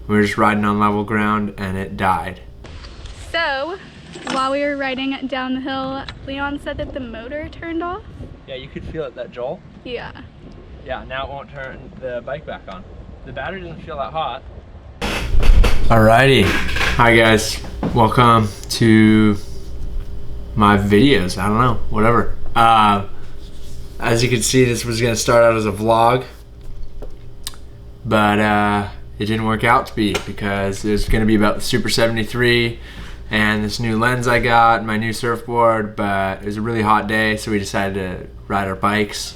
We were just riding on level ground and it died. So, while we were riding down the hill, Leon said that the motor turned off. Yeah, you could feel it, that jolt. Yeah. Yeah, now it won't turn the bike back on. The battery doesn't feel that hot. Alrighty. Hi guys. Welcome to my videos. I don't know, whatever. As you can see, this was gonna start out as a vlog, but it didn't work out to be because it was gonna be about the Super 73 and this new lens I got, my new surfboard, but it was a really hot day, so we decided to ride our bikes.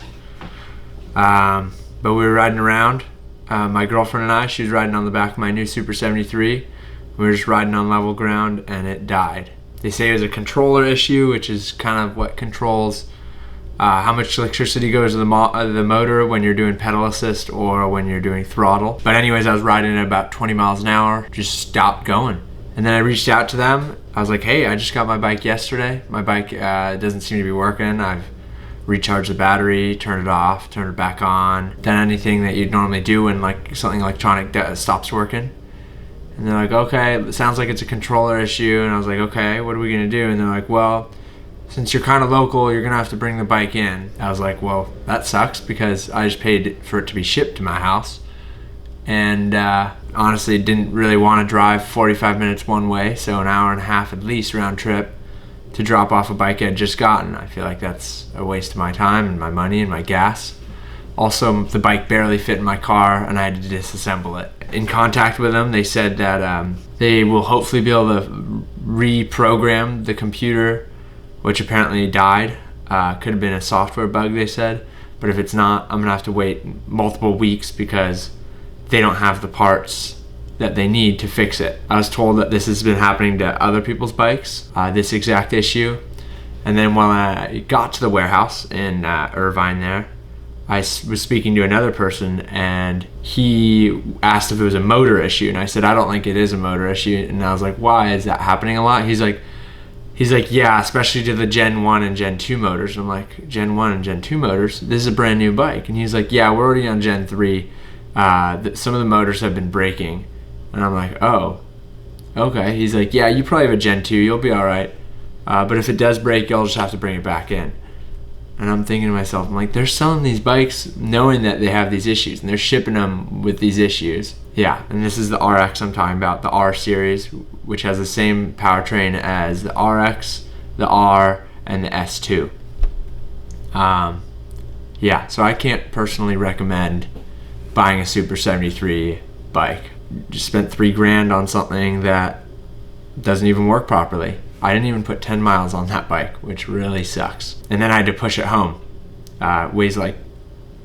But we were riding around. My girlfriend and I, she was riding on the back of my new Super 73. We were just riding on level ground and it died. They say it was a controller issue, which is kind of what controls how much electricity goes to the motor when you're doing pedal assist or when you're doing throttle. But anyways, I was riding at about 20 miles an hour, just stopped going. And then I reached out to them. I was like, hey, I just got my bike yesterday. My bike doesn't seem to be working. I've recharged the battery, turned it off, turned it back on, done anything that you'd normally do when like something electronic stops working. And they're like, okay, it sounds like it's a controller issue. And I was like, okay, what are we gonna do? And they're like, well, since you're kind of local, you're gonna have to bring the bike in. I was like, well, that sucks because I just paid for it to be shipped to my house. And honestly, didn't really want to drive 45 minutes one way, so an hour and a half at least round trip to drop off a bike I'd just gotten. I feel like that's a waste of my time and my money and my gas. Also, the bike barely fit in my car and I had to disassemble it. In contact with them, they said that they will hopefully be able to reprogram the computer, which apparently died. Could have been a software bug, they said. But if it's not, I'm gonna have to wait multiple weeks because they don't have the parts that they need to fix it. I was told that this has been happening to other people's bikes, this exact issue. And then when I got to the warehouse in Irvine there, I was speaking to another person and he asked if it was a motor issue. And I said, I don't think it is a motor issue. And I was like, why? Is that happening a lot? He's like, yeah, especially to the Gen 1 and Gen 2 motors. I'm like, Gen 1 and Gen 2 motors? This is a brand new bike. And he's like, yeah, we're already on Gen 3. Some of the motors have been breaking. And I'm like, oh, okay. He's like, yeah, you probably have a Gen 2, you'll be all right. But if it does break, you'll just have to bring it back in. And I'm thinking to myself, I'm like, they're selling these bikes knowing that they have these issues and they're shipping them with these issues. Yeah, and this is the RX I'm talking about, the R series, which has the same powertrain as the RX, the R, and the S2. Yeah, so I can't personally recommend buying a Super 73 bike. Just spent $3,000 on something that doesn't even work properly. I didn't even put 10 miles on that bike, which really sucks. And then I had to push it home. It weighs like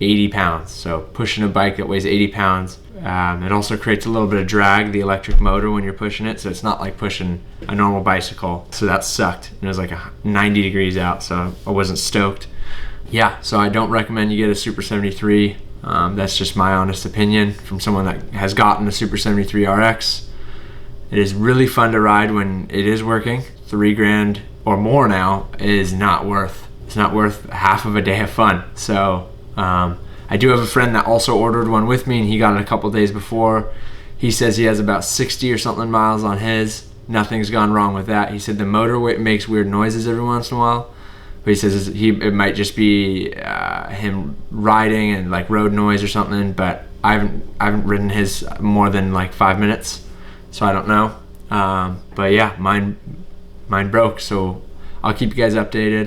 80 pounds. So pushing a bike that weighs 80 pounds, it also creates a little bit of drag, the electric motor when you're pushing it. So it's not like pushing a normal bicycle. So that sucked. And it was like 90 degrees out, so I wasn't stoked. Yeah, so I don't recommend you get a Super 73. That's just my honest opinion from someone that has gotten a Super 73 RX. It is really fun to ride when it is working. $3,000 or more now is not worth. It's not worth half of a day of fun. So I do have a friend that also ordered one with me, and he got it a couple days before. He says he has about 60 or something miles on his. Nothing's gone wrong with that. He said the motor makes weird noises every once in a while. But he says it might just be him riding and like road noise or something. But I haven't ridden his more than like 5 minutes, so I don't know. But yeah, mine broke, so I'll keep you guys updated.